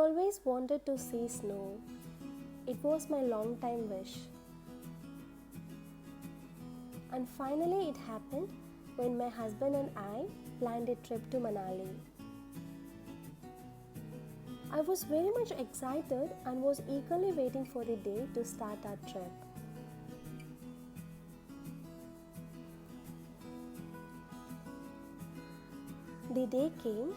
always wanted to see snow. It was my long time wish. And finally it happened when my husband and I planned a trip to Manali. I was very much excited and was eagerly waiting for the day to start our trip. The day came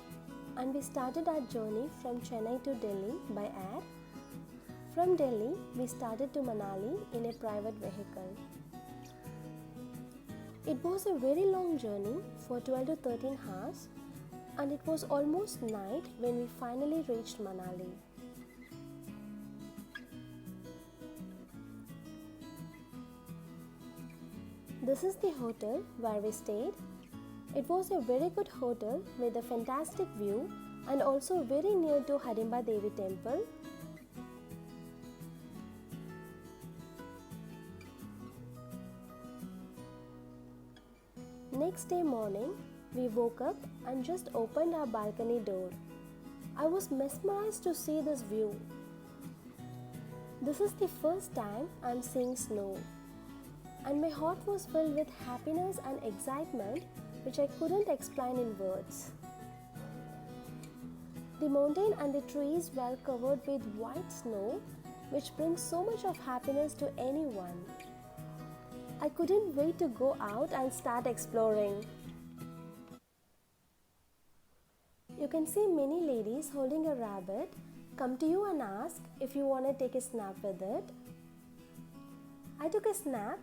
and we started our journey from Chennai to Delhi by air. From Delhi, we started to Manali in a private vehicle. It was a very long journey for 12 to 13 hours, and it was almost night when we finally reached Manali. This is the hotel where we stayed. It was a very good hotel with a fantastic view and also very near to Hidimba Devi temple. Next day morning, we woke up and just opened our balcony door. I was mesmerized to see this view. This is the first time I am seeing snow, and my heart was filled with happiness and excitement which I couldn't explain in words. The mountain and the trees were covered with white snow, which brings so much of happiness to anyone. I couldn't wait to go out and start exploring. You can see many ladies holding a rabbit come to you and ask if you want to take a snap with it. I took a snap.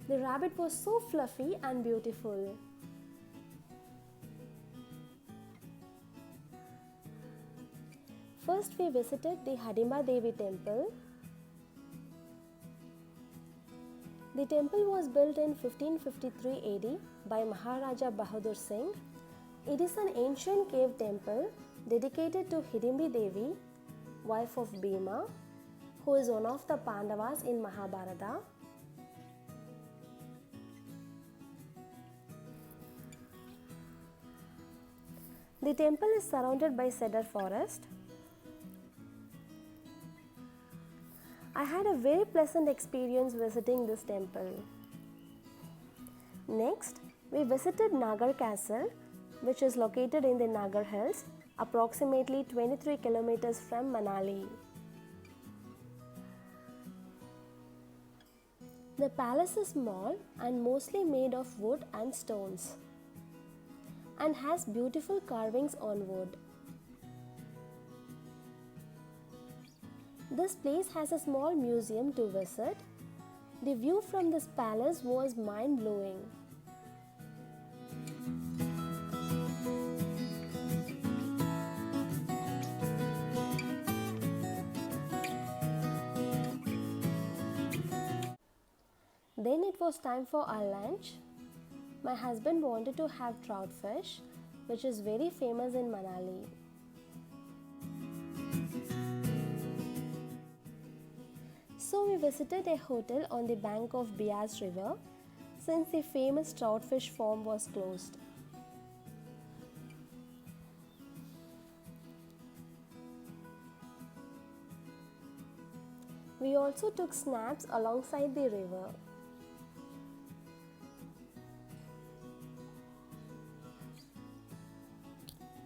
The rabbit was so fluffy and beautiful. First, we visited the Hidimba Devi temple. The temple was built in 1553 AD by Maharaja Bahadur Singh. It is an ancient cave temple dedicated to Hidimbi Devi, wife of Bhima, who is one of the Pandavas in Mahabharata. The temple is surrounded by cedar forest. I had a very pleasant experience visiting this temple. Next, we visited Nagar Castle, which is located in the Nagar Hills, approximately 23 kilometers from Manali. The palace is small and mostly made of wood and stones, and has beautiful carvings on wood. This place has a small museum to visit. The view from this palace was mind-blowing. Then it was time for our lunch. My husband wanted to have trout fish, which is very famous in Manali. So we visited a hotel on the bank of Beas River since the famous trout fish farm was closed. We also took snaps alongside the river.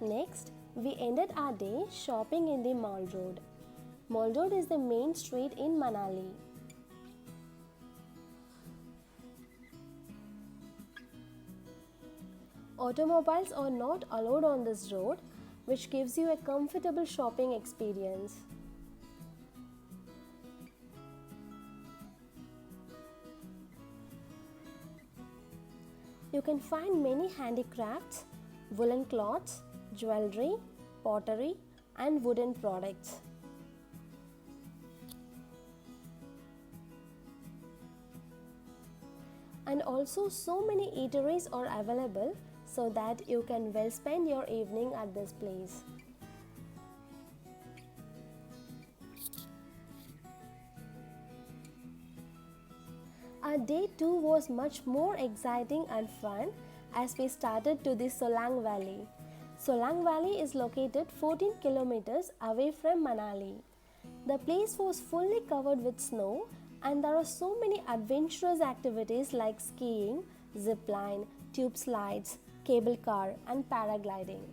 Next, we ended our day shopping in the Mall Road. Mall Road is the main street in Manali. Automobiles are not allowed on this road, which gives you a comfortable shopping experience. You can find many handicrafts, woolen cloths, jewelry, pottery, and wooden products. And also so many eateries are available so that you can well spend your evening at this place. Our day 2 was much more exciting and fun as we started to the Solang Valley. Solang Valley is located 14 kilometers away from Manali. The place was fully covered with snow and there are so many adventurous activities like skiing, zipline, tube slides, cable car and paragliding.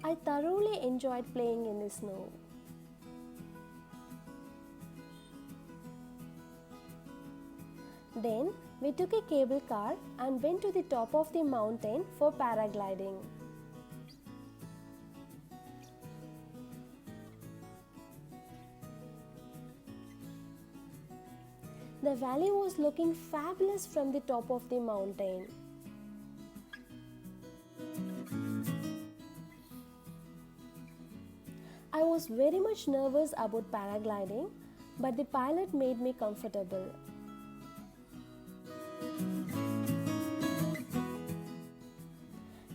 I thoroughly enjoyed playing in the snow. Then we took a cable car and went to the top of the mountain for paragliding. The valley was looking fabulous from the top of the mountain. I was very much nervous about paragliding, but the pilot made me comfortable.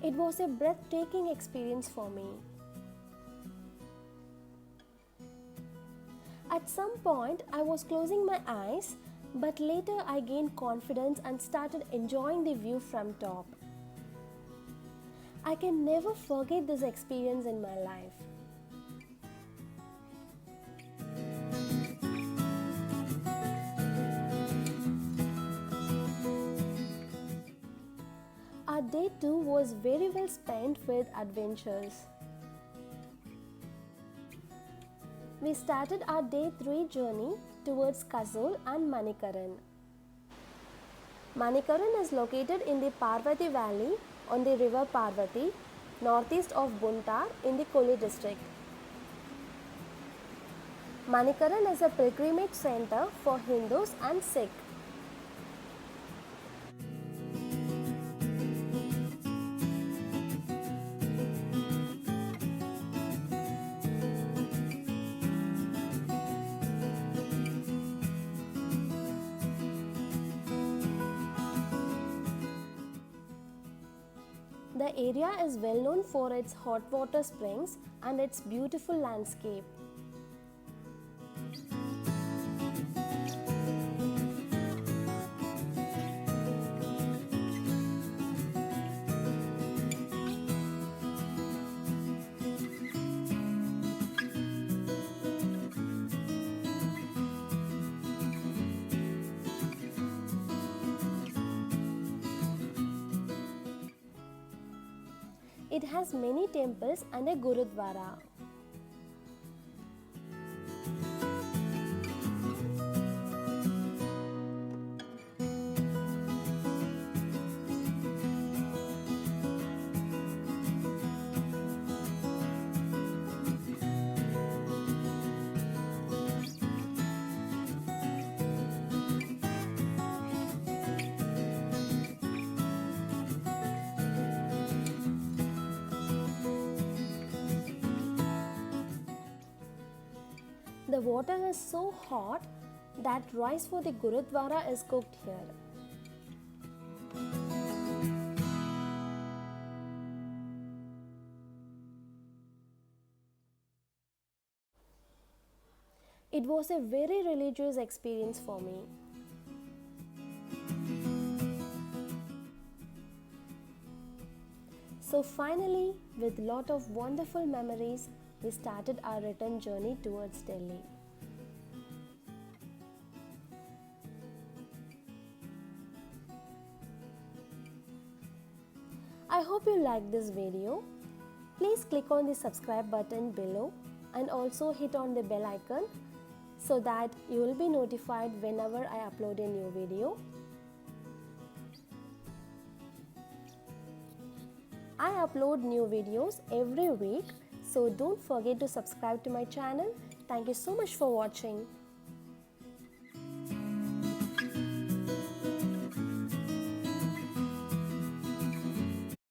It was a breathtaking experience for me. At some point, I was closing my eyes, but later I gained confidence and started enjoying the view from top. I can never forget this experience in my life. Our day 2 was very well spent with adventures. We started our day 3 journey towards Kasol and Manikaran. Manikaran is located in the Parvati Valley on the river Parvati, northeast of Buntar in the Koli district. Manikaran is a pilgrimage center for Hindus and Sikhs. The area is well known for its hot water springs and its beautiful landscape. It has many temples and a Gurudwara. The water is so hot that rice for the Gurudwara is cooked here. It was a very religious experience for me. So finally, with lot of wonderful memories, we started our return journey towards Delhi. I hope you liked this video. Please click on the subscribe button below and also hit on the bell icon so that you will be notified whenever I upload a new video. I upload new videos every week, so don't forget to subscribe to my channel. Thank you so much for watching.